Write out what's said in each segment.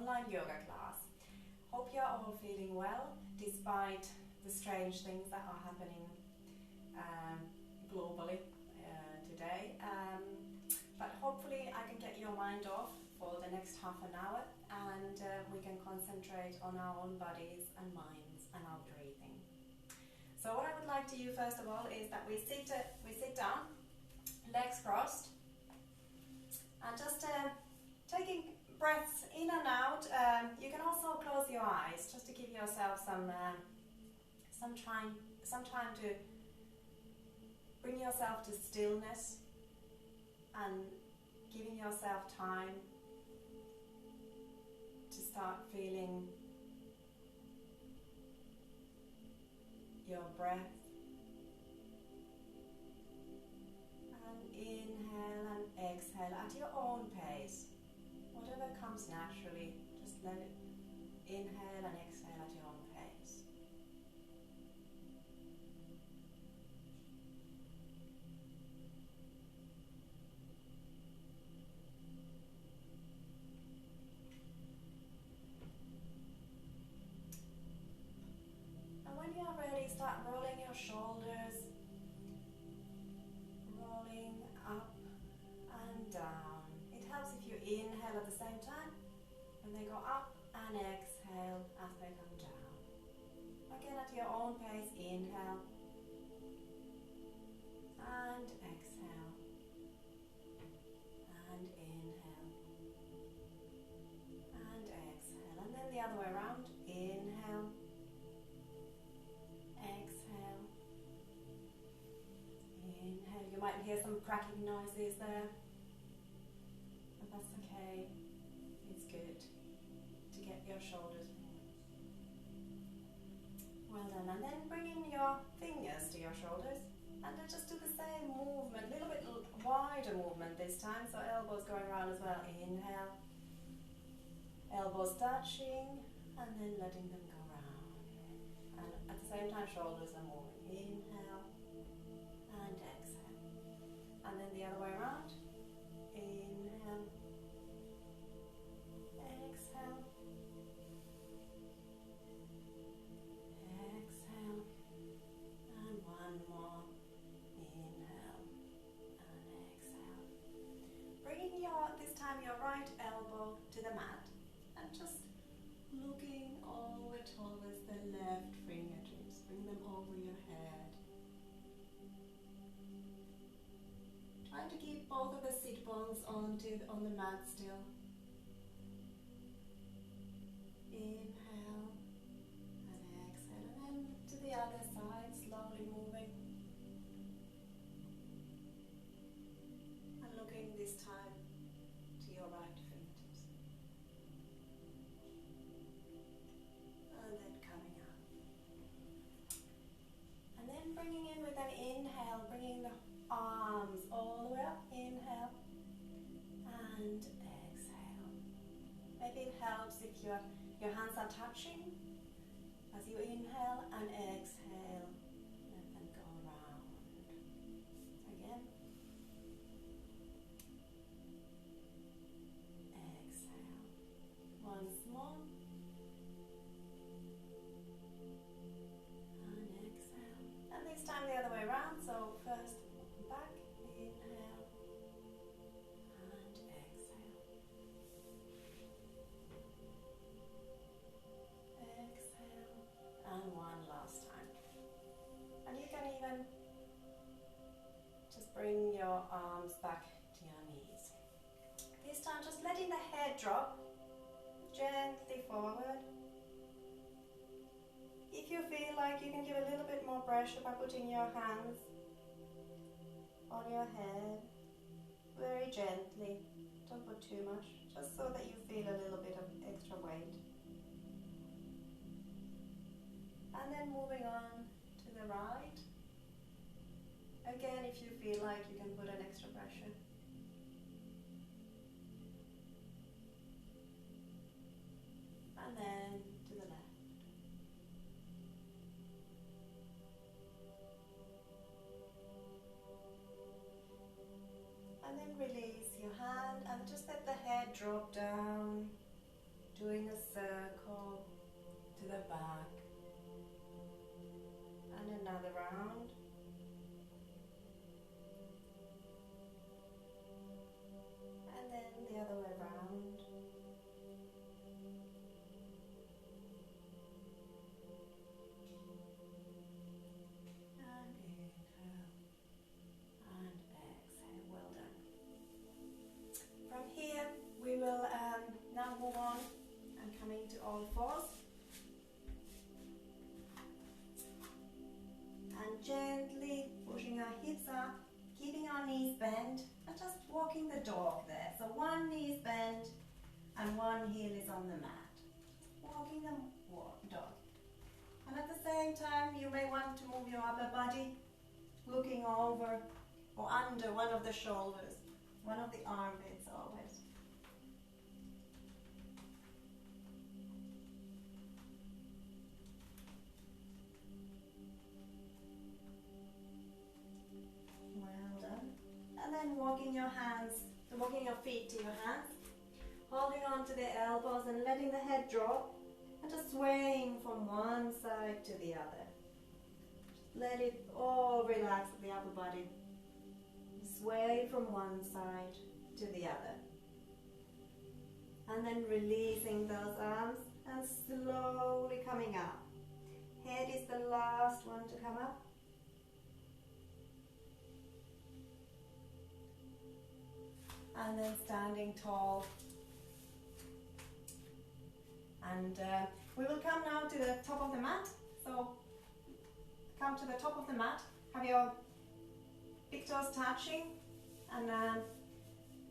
online yoga class. Hope you're all feeling well despite the strange things that are happening globally today. But hopefully I can get your mind off for the next half an hour and we can concentrate on our own bodies and minds and our breathing. So what I would like to do first of all is that we sit down, legs crossed, and just taking breaths in and out. You can also close your eyes just to give yourself some time to bring yourself to stillness and giving yourself time to start feeling your breath. And inhale and exhale at your own pace. Whatever comes naturally, just let it inhale and exhale at your own pace. And when you are ready, start rolling your shoulders, rolling up and down. It helps if you inhale at the same time and they go up, and exhale as they come down. Again at your own pace, inhale and exhale and inhale and exhale, and then the other way around. Inhale, exhale, inhale. You might hear some cracking noises there, but that's okay. It's good to get your shoulders forward. Well done. And then bring in your fingers to your shoulders and then just do the same movement, a little bit wider movement this time, so elbows going around as well. Inhale, elbows touching and then letting them go round, and at the same time shoulders are moving. Inhale and exhale, and then the other way around. Inhale, exhale, exhale, and one more. Inhale and exhale. Bringing this time your right elbow to the mat and just looking over towards the left fingertips. Bring them over your head. Trying to keep both of the sit bones on the mat still. Inhale and exhale, and then to the other side, slowly moving. And looking this time to your right fingertips. And then coming up. And then bringing in with an inhale, bringing the arms all the way up. Inhale and exhale. Maybe it helps if your hands are touching as you inhale and exhale. Let them go around. Again. Exhale. Once more. And exhale. And this time the other way around. So first back, inhale and exhale. Exhale, and one last time. And you can even just bring your arms back to your knees. This time just letting the head drop gently forward. If you feel like you can give a little bit more pressure by putting your hands on your head, very gently, don't put too much, just so that you feel a little bit of extra weight. And then moving on to the right. Again, if you feel like you can put an extra pressure. And then to the left. And then release your hand and just let the head drop down Doing a circle to the back and another round. And then the other way around. And inhale and exhale. Well done. From here we will now move on and coming to all fours. And gently pushing our hips up, keeping our knees bent, and just walking the dog there. So one knee is bent and one heel is on the mat. Walking the dog. And at the same time, you may want to move your upper body, looking over or under one of the shoulders, one of the armpits always. Well done. And then walking your feet to your hands, holding on to the elbows and letting the head drop, and just swaying from one side to the other. Let it all relax the upper body. Sway from one side to the other. And then releasing those arms and slowly coming up. Head is the last one to come up. And then standing tall. And we will come now to the top of the mat. So come to the top of the mat. Have your big toes touching. And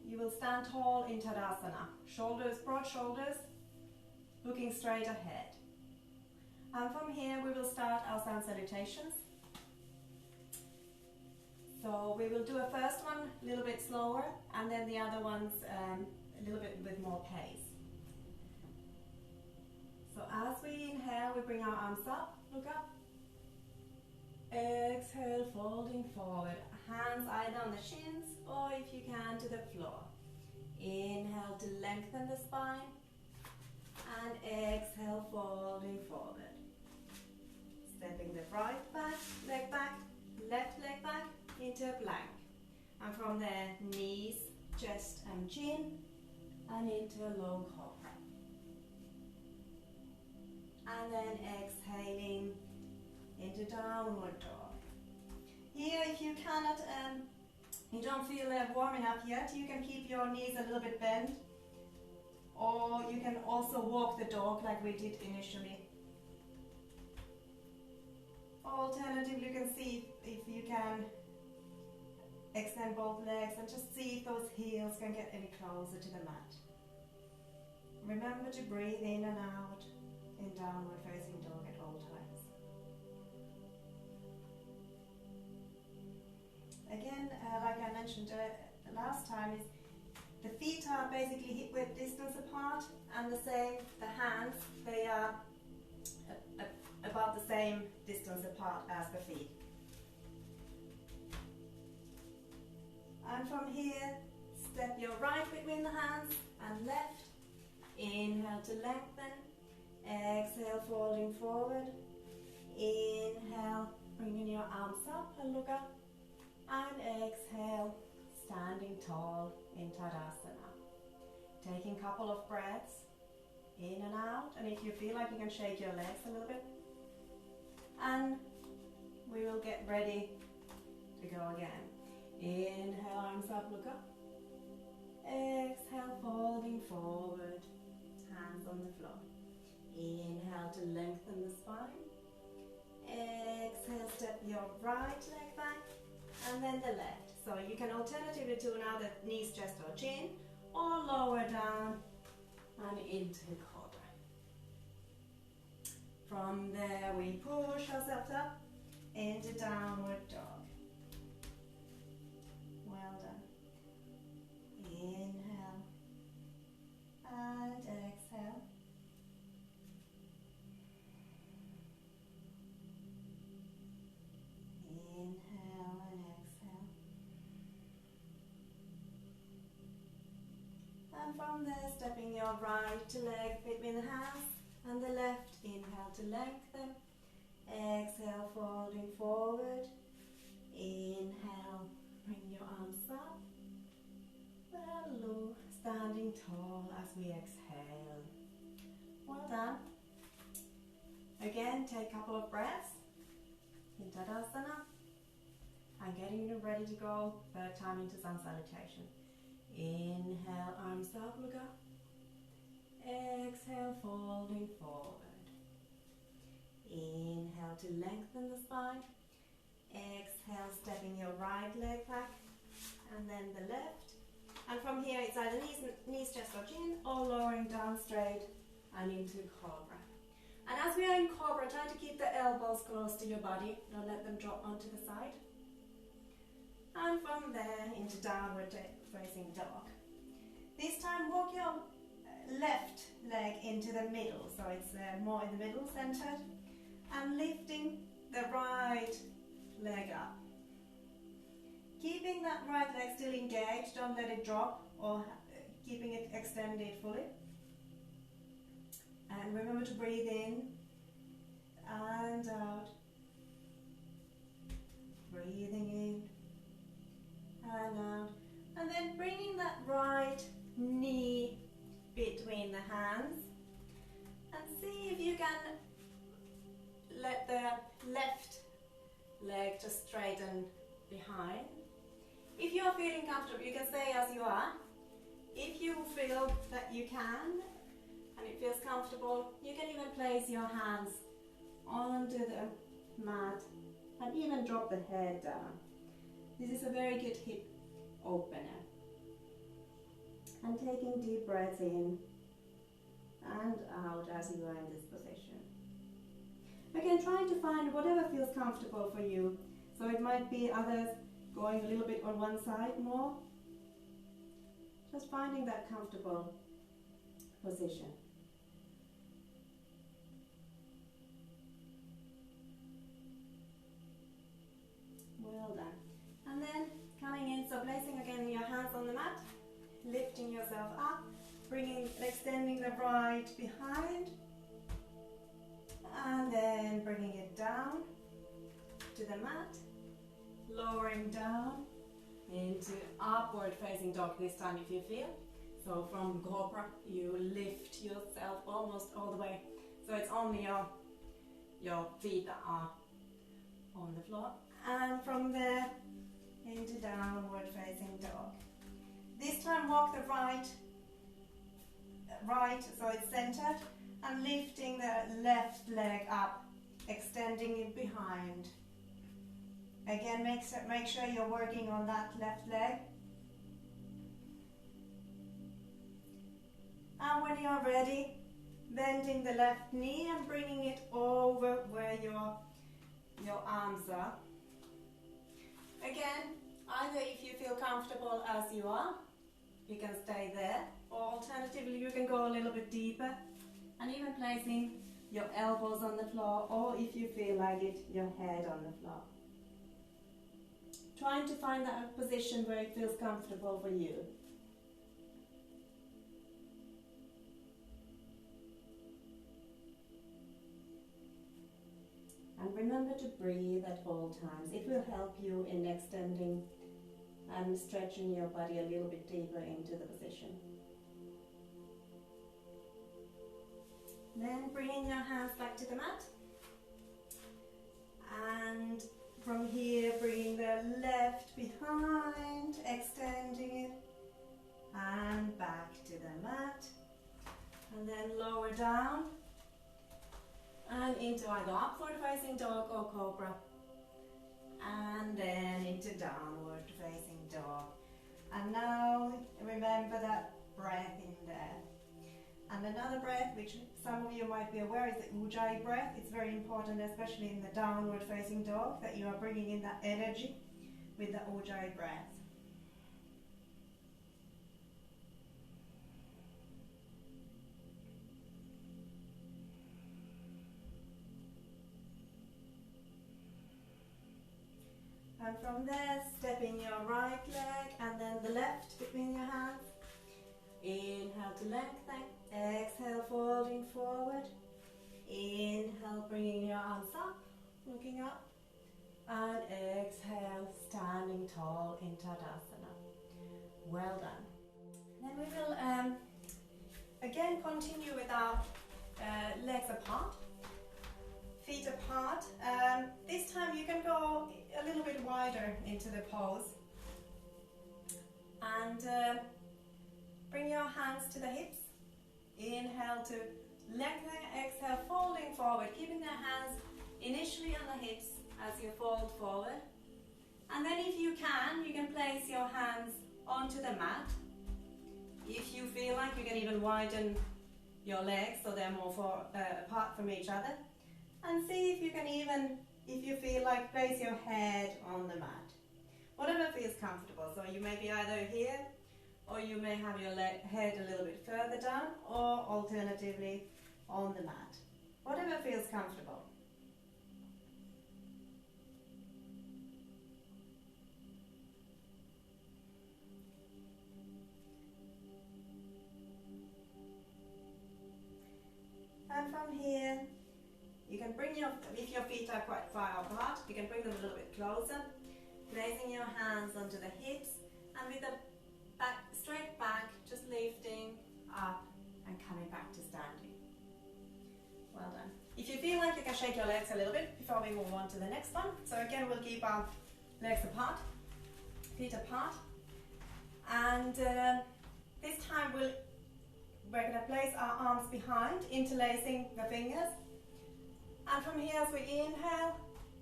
you will stand tall in Tadasana. Shoulders, broad shoulders, looking straight ahead. And from here we will start our sun salutations. So we will do a first one a little bit slower, and then the other ones a little bit with more pace. So as we inhale, we bring our arms up, look up. Exhale, folding forward. Hands either on the shins or if you can to the floor. Inhale to lengthen the spine, and exhale, folding forward. Stepping the right leg back, left leg back into a plank. And from there, knees, chest and chin, and into a long cobra. And then exhaling into downward dog. Here, if you cannot, you don't feel warm enough yet, you can keep your knees a little bit bent, or you can also walk the dog like we did initially. Alternatively, you can see if you can extend both legs and just see if those heels can get any closer to the mat. Remember to breathe in and out in downward facing dog at all times. Again, like I mentioned last time, is the feet are basically hip width distance apart, and the same, the hands, they are about the same distance apart as the feet. And from here, step your right between the hands and left. Inhale to lengthen. Exhale, folding forward. Inhale, bringing your arms up and look up. And exhale, standing tall in Tadasana. Taking a couple of breaths in and out. And if you feel like you can shake your legs a little bit. And we will get ready to go again. Inhale, arms up, look up. Exhale, folding forward. Hands on the floor. Inhale to lengthen the spine. Exhale, step your right leg back and then the left. So you can alternatively do now the knees, chest or chin, or lower down and into cobra. From there we push ourselves up into downward dog. Well done. Inhale and exhale. Inhale and exhale. And from there, stepping your right leg between the hands and the left. Inhale to lengthen. Exhale, folding forward. Inhale, bring your arms up. Hello, standing tall as we exhale. Well done. Again, take a couple of breaths in Tadasana. And getting you ready to go third time into Sun Salutation. Inhale, arms up, look up. Exhale, folding forward. Inhale to lengthen the spine. Exhale, stepping your right leg back and then the left. And from here it's either knees, chest or chin, or lowering down straight and into Cobra. And as we are in Cobra, try to keep the elbows close to your body. Don't let them drop onto the side. And from there into downward facing dog. This time walk your left leg into the middle, so it's more in the middle, centered, and lifting the right leg up. Keeping that right leg still engaged, don't let it drop, or keeping it extended fully. And remember to breathe in and out. Breathing in and out. And then bringing that right knee between the hands. And see if you can let the left leg just straighten behind. If you are feeling comfortable, you can stay as you are. If you feel that you can, and it feels comfortable, you can even place your hands onto the mat and even drop the head down. This is a very good hip opener. And taking deep breaths in and out as you are in this position. Again, trying to find whatever feels comfortable for you. So it might be others going a little bit on one side more. Just finding that comfortable position. Well done. And then coming in, so placing again your hands on the mat, lifting yourself up, bringing, extending the right behind, and then bringing it down to the mat, lowering down into upward facing dog this time if you feel. So from Cobra you lift yourself almost all the way, so it's only your feet that are on the floor. And from there into downward facing dog. This time walk the right so it's centered, and lifting the left leg up, extending it behind. Again, make sure you're working on that left leg. And when you're ready, bending the left knee and bringing it over where your arms are. Again, either if you feel comfortable as you are, you can stay there, or alternatively you can go a little bit deeper and even placing your elbows on the floor, or if you feel like it, your head on the floor. Trying to find that position where it feels comfortable for you. And remember to breathe at all times. It will help you in extending and stretching your body a little bit deeper into the position. Then bringing your hands back to the mat. And from here, bringing the left behind, extending it, and back to the mat. And then lower down and into either upward facing dog or Cobra. And then into downward facing dog. And now remember that breath in there. And another breath, which some of you might be aware, is the Ujjayi breath. It's very important, especially in the downward facing dog, that you are bringing in that energy with the Ujjayi breath. And from there, stepping your right leg and then the left between your hands. Inhale to lengthen. Exhale, folding forward. Inhale, bringing your arms up, looking up. And exhale, standing tall in Tadasana. Well done. Then we will again continue with our legs apart, feet apart. This time you can go a little bit wider into the pose. And bring your hands to the hips. Inhale to lengthen, exhale, folding forward, keeping the hands initially on the hips as you fold forward. And then if you can place your hands onto the mat. If you feel like you can even widen your legs so they're more apart from each other. And see if you can even, if you feel like, place your head on the mat. Whatever feels comfortable. So you may be either here, or you may have your head a little bit further down, or alternatively on the mat. Whatever feels comfortable. And from here, you can bring if your feet are quite far apart, you can bring them a little bit closer, placing your hands onto the hips, and with the back, straight back, just lifting up and coming back to standing. Well done. If you feel like you can shake your legs a little bit before we move on to the next one. So again, we'll keep our legs apart, feet apart, and this time we're going to place our arms behind, interlacing the fingers. And from here, as we inhale,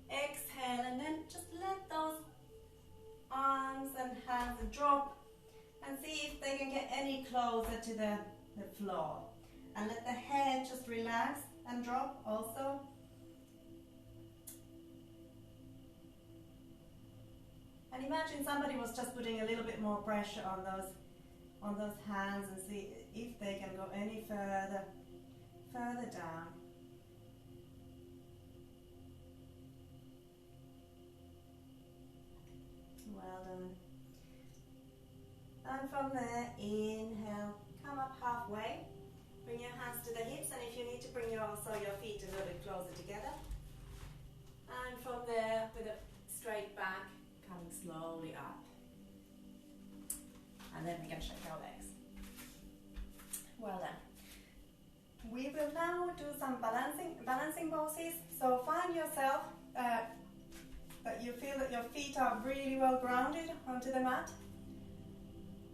exhale, and then just let those arms and hands drop and see if they can get any closer to the floor. And let the head just relax and drop also. And imagine somebody was just putting a little bit more pressure on those hands, and see if they can go any further down. Well done. And from there, inhale, come up halfway, bring your hands to the hips, and if you need to bring your feet a little bit closer together. And from there, with a straight back, coming slowly up. And then we can shake our legs. Well done. We will now do some balancing poses. So find yourself that you feel that your feet are really well grounded onto the mat.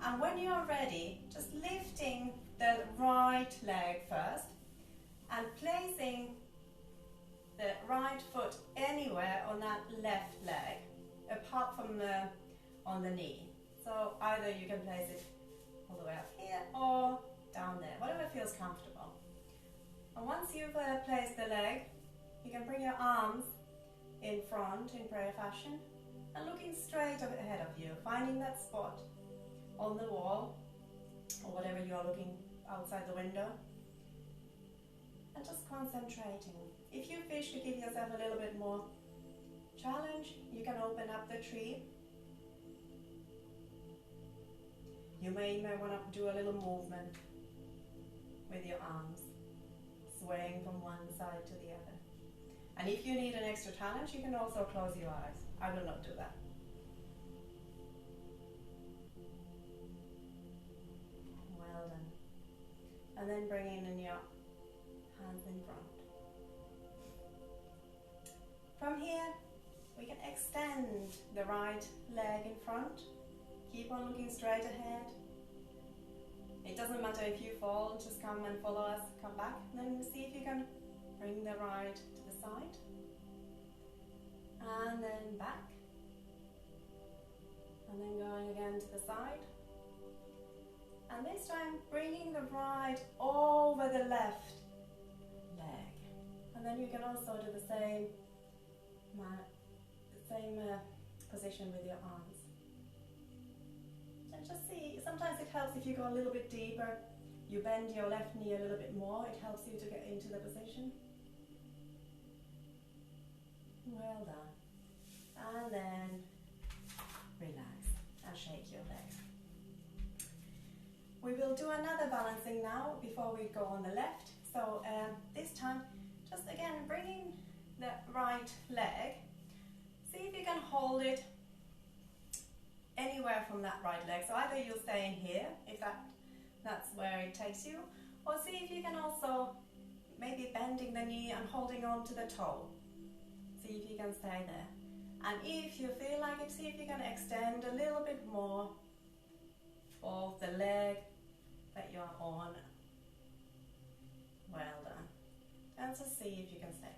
And when you're ready, just lifting the right leg first and placing the right foot anywhere on that left leg, apart from on the knee. So either you can place it all the way up here or down there, whatever feels comfortable. And once you've placed the leg, you can bring your arms in front in prayer fashion and looking straight ahead of you, finding that spot on the wall or whatever you are looking outside the window, and just concentrating. If you wish to give yourself a little bit more challenge, you can open up the tree. You may want to do a little movement with your arms, swaying from one side to the other. And if you need an extra challenge, you can also close your eyes. I will not do that. Well done. And then bringing in your hands in front. From here, we can extend the right leg in front. Keep on looking straight ahead. It doesn't matter if you fall, just come and follow us, come back. Then see if you can bring the right to the side. And then back. And then going again to the side. And this time bringing the right over the left leg. And then you can also do the same position with your arms. And just see, sometimes it helps if you go a little bit deeper. You bend your left knee a little bit more, it helps you to get into the position. Well done. And then relax and shake your legs. We will we'll do another balancing now before we go on the left. So this time, just again bringing the right leg. See if you can hold it anywhere from that right leg. So either you'll stay in here, if that's where it takes you, or see if you can also maybe bending the knee and holding on to the toe. See if you can stay there. And if you feel like it, see if you can extend a little bit more of the leg that you are on. Well done. And just see if you can stay there.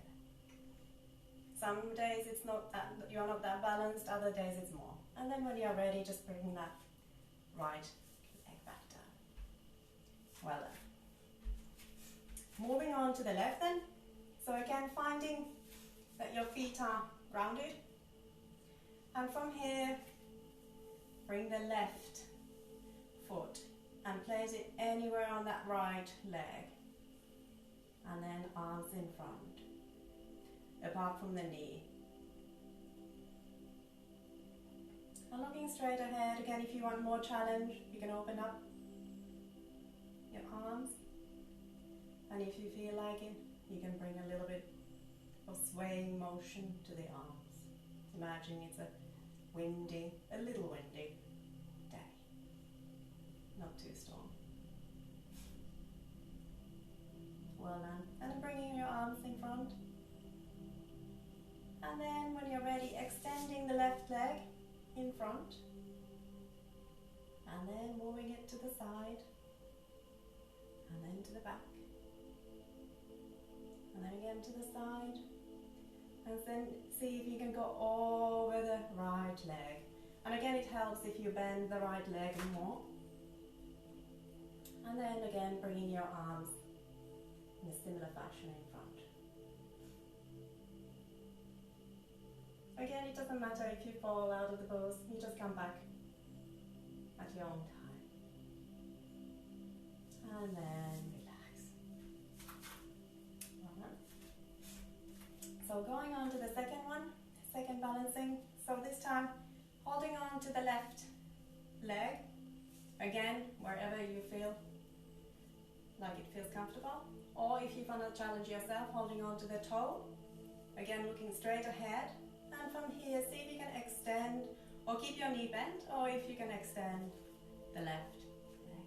Some days it's not that, you're not that balanced, other days it's more. And then when you're ready, just bring that right leg back down. Well done. Moving on to the left then. So again, finding that your feet are grounded. And from here, bring the left foot and place it anywhere on that right leg. And then arms in front, apart from the knee. And looking straight ahead. Again, if you want more challenge, you can open up your arms. And if you feel like it, you can bring a little bit of swaying motion to the arms. Imagine it's a little windy day. Not too stormy. Well done. And then bringing your arms in front. And then when you're ready, extending the left leg in front. And then moving it to the side. And then to the back. And then again to the side. And then see if you can go over the right leg. And again, it helps if you bend the right leg more. And then again, bringing your arms in a similar fashion in front. Again, it doesn't matter if you fall out of the pose, you just come back at your own time. And then relax. Well done. So going on to the second one, second balancing. So this time, holding on to the left leg, again, wherever you feel like it feels comfortable. Or if you want to challenge yourself, holding on to the toe, again, looking straight ahead. And from here, see if you can extend, or keep your knee bent, or if you can extend the left leg.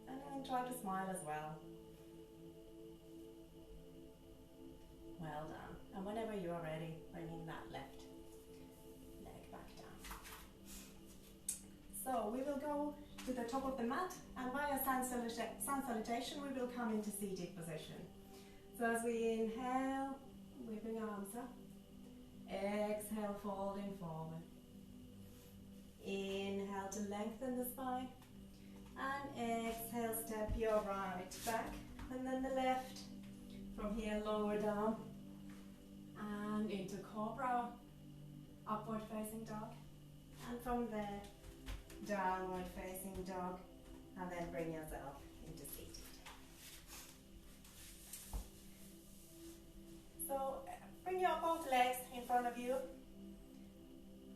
And then try to smile as well. Well done. And whenever you are ready, bringing that left leg back down. So we will go to the top of the mat, and via sun salutation, we will come into seated position. So as we inhale, we bring arms up. Exhale, folding forward. Inhale to lengthen the spine. And exhale, step your right back. And then the left. From here, lower down. And into cobra, upward facing dog. And from there, downward facing dog. And then bring yourself into seated. So bring your both legs in front of you,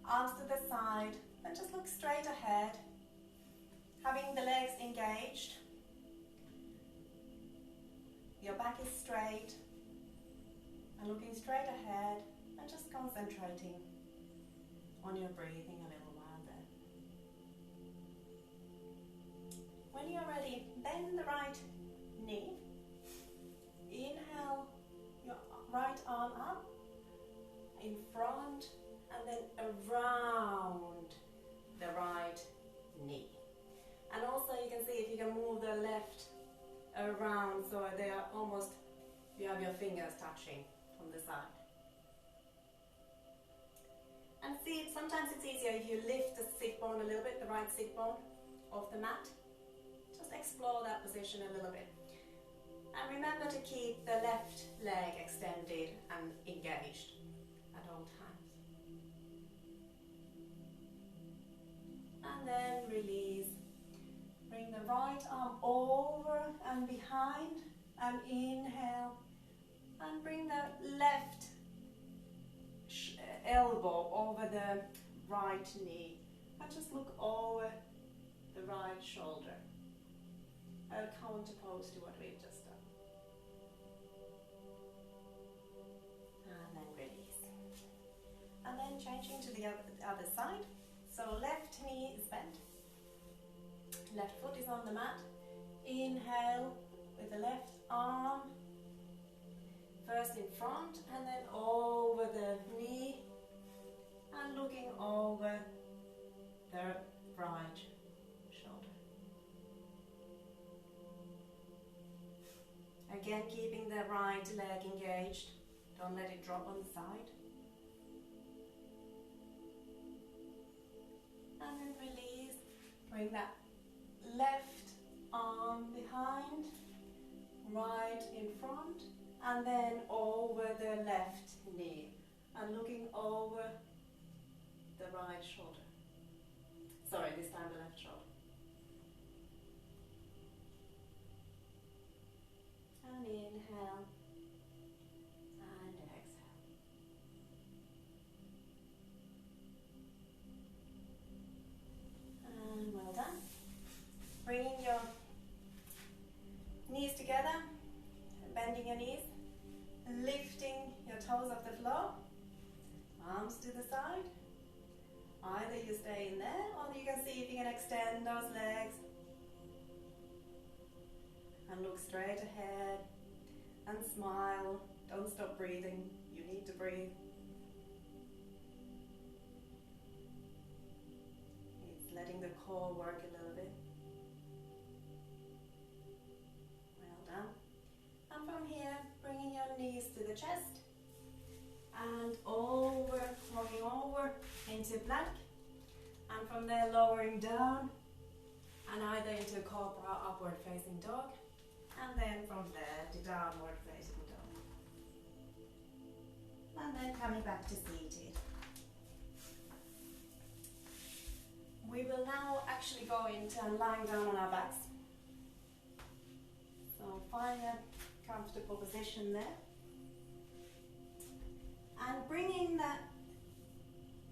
arms to the side, and just look straight ahead, having the legs engaged. Your back is straight, and looking straight ahead, and just concentrating on your breathing a little while there. When you're ready, bend the right knee, inhale your right arm up, in front, and then around the right knee. And also you can see if you can move the left around so they are almost, you have your fingers touching from the side. And see, sometimes it's easier if you lift the sit bone a little bit, the right sit bone off the mat. Just explore that position a little bit. And remember to keep the left leg extended and engaged at all times. And then release. Bring the right arm over and behind and inhale. And bring the left elbow over the right knee. And just look over counter pose to what we've just done. And then release. And then changing to the other side. So left knee is bent. Left foot is on the mat. Inhale with the left arm. First in front and then over the knee. And looking over the right shoulder. Again, keeping the right leg engaged. Don't let it drop on the side. And then release. Bring that left arm behind, right in front, and then over the left knee. And looking over the right shoulder. Sorry, this time the left shoulder. And inhale. And exhale. And well done. Bringing your knees together, bending your knees, lifting your toes off the floor, arms to the side. Either you stay in there or you can see if you can extend those legs and look straight ahead and smile. Don't stop breathing. You need to breathe. It's letting the core work a little bit. Well done. And from here, bringing your knees to the chest and over, rolling over into plank, and from there lowering down and either into cobra, upward facing dog, and then from there to downward facing dog, and then coming back to seated. We will now actually go into lying down on our backs, so find a comfortable position there. And bringing that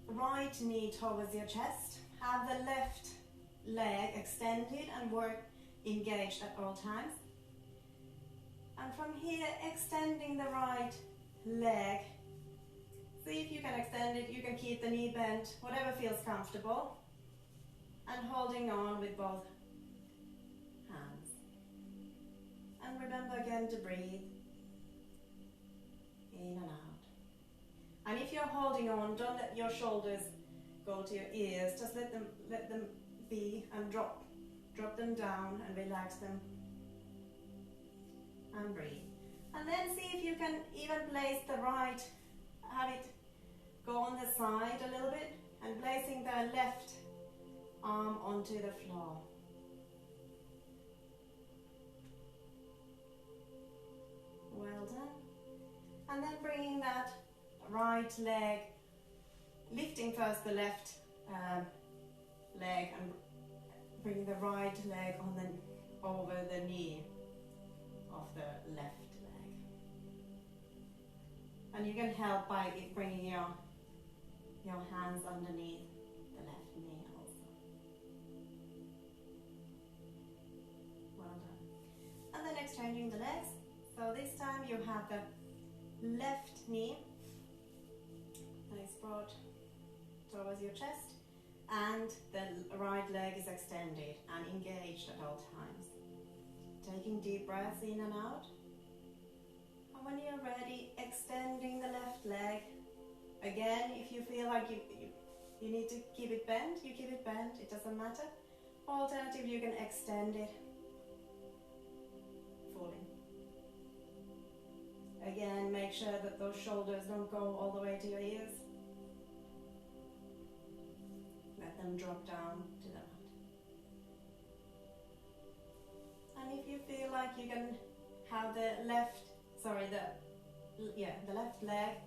right knee towards your chest, have the left leg extended and work engaged at all times. And from here, extending the right leg. See if you can extend it, you can keep the knee bent, whatever feels comfortable. And holding on with both hands. And remember again to breathe in and out. And if you're holding on, don't let your shoulders go to your ears. Just let them be and drop them down and relax them. And breathe. And then see if you can even place the right, have it go on the side a little bit, and placing the left arm onto the floor. Well done. And then bringing that right leg, lifting first the left leg and bringing the right leg on over the knee of the left leg. And you can help by bringing your hands underneath the left knee also. Well done. And then exchanging the legs. So this time you have the left knee brought towards your chest, and the right leg is extended and engaged at all times. Taking deep breaths in and out. And when you're ready, extending the left leg. Again, if you feel like you need to keep it bent, you keep it bent, it doesn't matter. Alternatively, you can extend it fully. Again, make sure that those shoulders don't go all the way to your ears. Let them drop down to the mat. And if you feel like you can have the left leg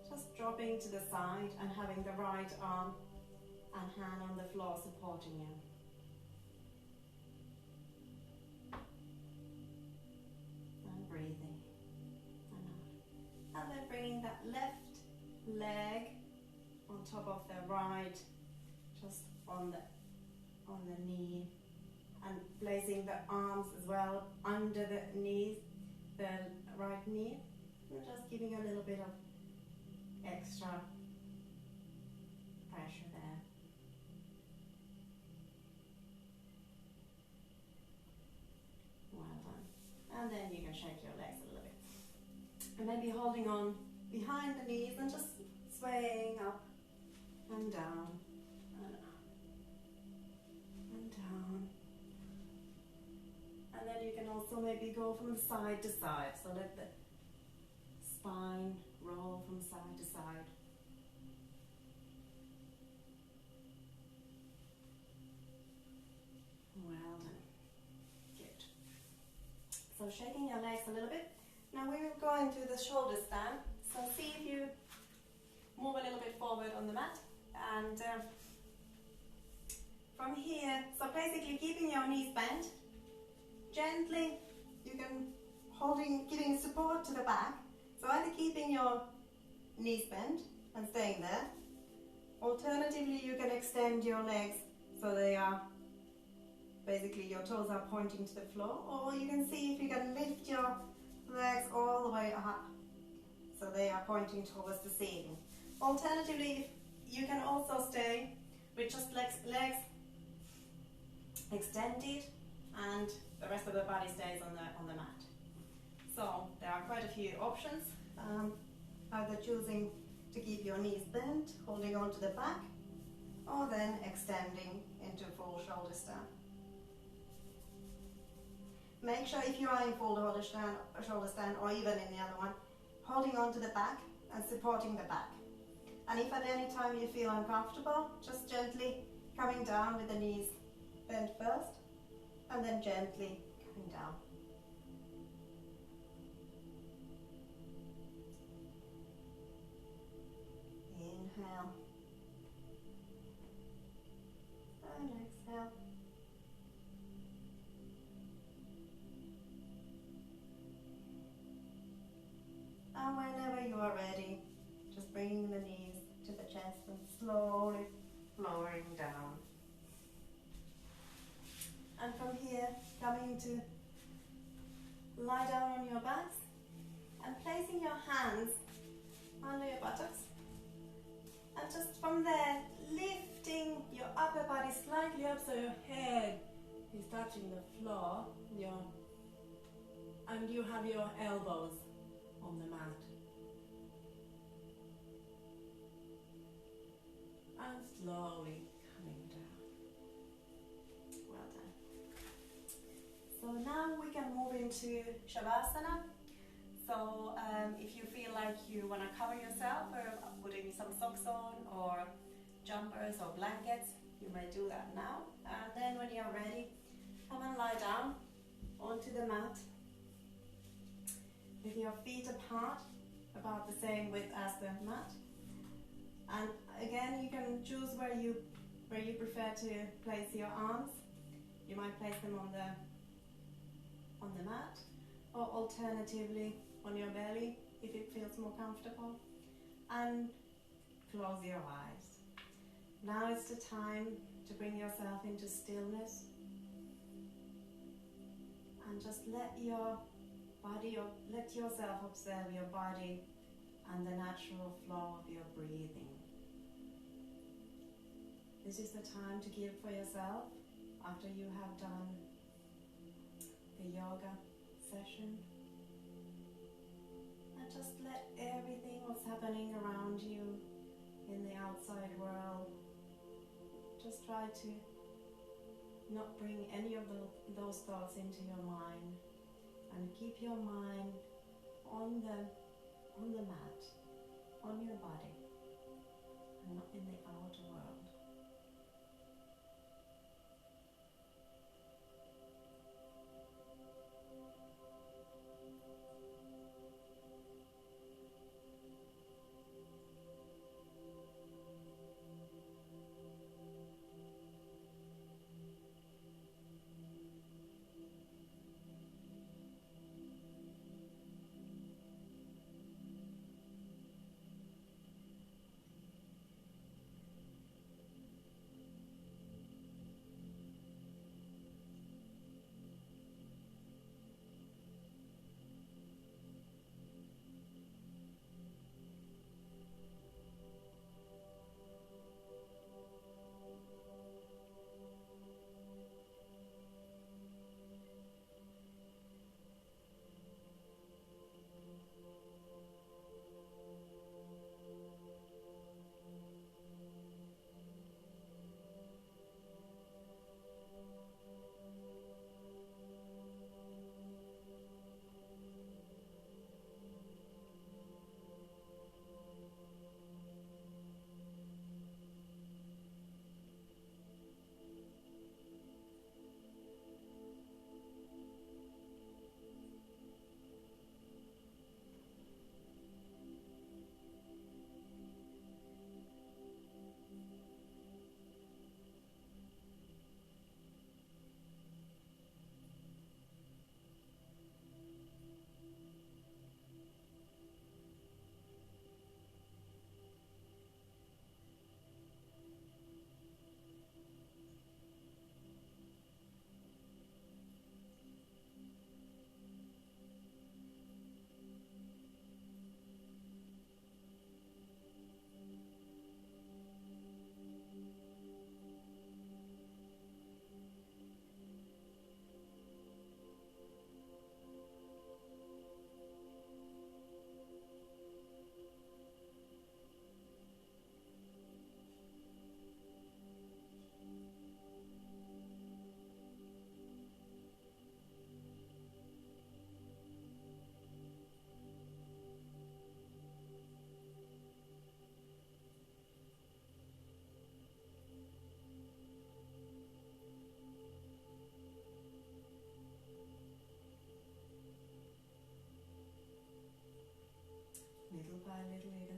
just dropping to the side and having the right arm and hand on the floor supporting you. And breathing. And then bringing that left leg on top of the right, just on the knee, and placing the arms as well under the knees, the right knee, and just giving a little bit of extra pressure there. Well done. And then you can shake your legs a little bit. And maybe holding on behind the knees and just swaying up and down and up and down. And then you can also maybe go from side to side. So let the spine roll from side to side. Well done. Good. So shaking your legs a little bit. Now we will go into the shoulder stand. So see if you move a little bit forward on the mat. And from here, so basically keeping your knees bent. Gently, you can giving support to the back. So either keeping your knees bent and staying there. Alternatively, you can extend your legs so they are basically your toes are pointing to the floor, or you can see if you can lift your legs all the way up so they are pointing towards the ceiling. Alternatively, you can also stay with just legs extended and the rest of the body stays on the mat. So there are quite a few options, either choosing to keep your knees bent, holding on to the back, or then extending into full shoulder stand. Make sure if you are in full shoulder stand or even in the other one, holding on to the back and supporting the back. And if at any time you feel uncomfortable, just gently coming down with the knees bent first, and then gently coming down. Inhale. And exhale. And whenever you are ready, just bringing the knees to the chest and slowly lowering down. And from here, coming to lie down on your backs and placing your hands under your buttocks. And just from there, lifting your upper body slightly up so your head is touching the floor. And you have your elbows on the mat. And slowly coming down. Well done. So now we can move into Shavasana. So if you feel like you want to cover yourself or putting some socks on or jumpers or blankets, you may do that now. And then when you're ready, come and lie down onto the mat with your feet apart, about the same width as the mat. And again, you can choose where you prefer to place your arms. You might place them on the mat, or alternatively on your belly if it feels more comfortable. And close your eyes. Now is the time to bring yourself into stillness and just let your body, or let yourself observe your body and the natural flow of your breathing. This is the time to give for yourself after you have done the yoga session. And just let everything what's happening around you in the outside world, just try to not bring any of those thoughts into your mind, and keep your mind on the mat, on your body, and not in the outer world.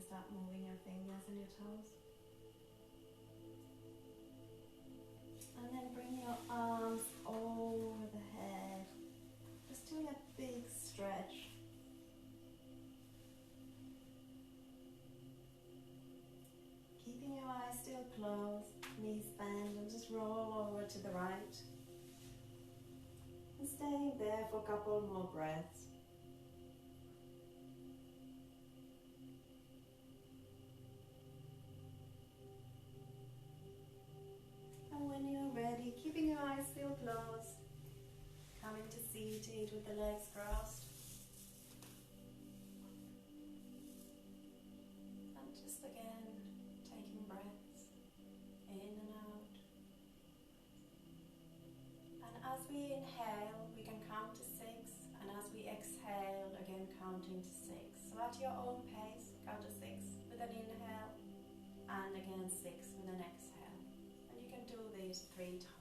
start moving your fingers and your toes. And then bring your arms over the head. Just doing a big stretch. Keeping your eyes still closed, knees bend, and just roll over to the right. And staying there for a couple more breaths. And when you're ready, keeping your eyes still closed, coming to seated with the legs crossed. And just again, taking breaths in and out. And as we inhale, we can count to 6, and as we exhale, again counting to 6. So at your own pace, count to 6 with an inhale, and again 6 with an exhale. And you can do these 3 times.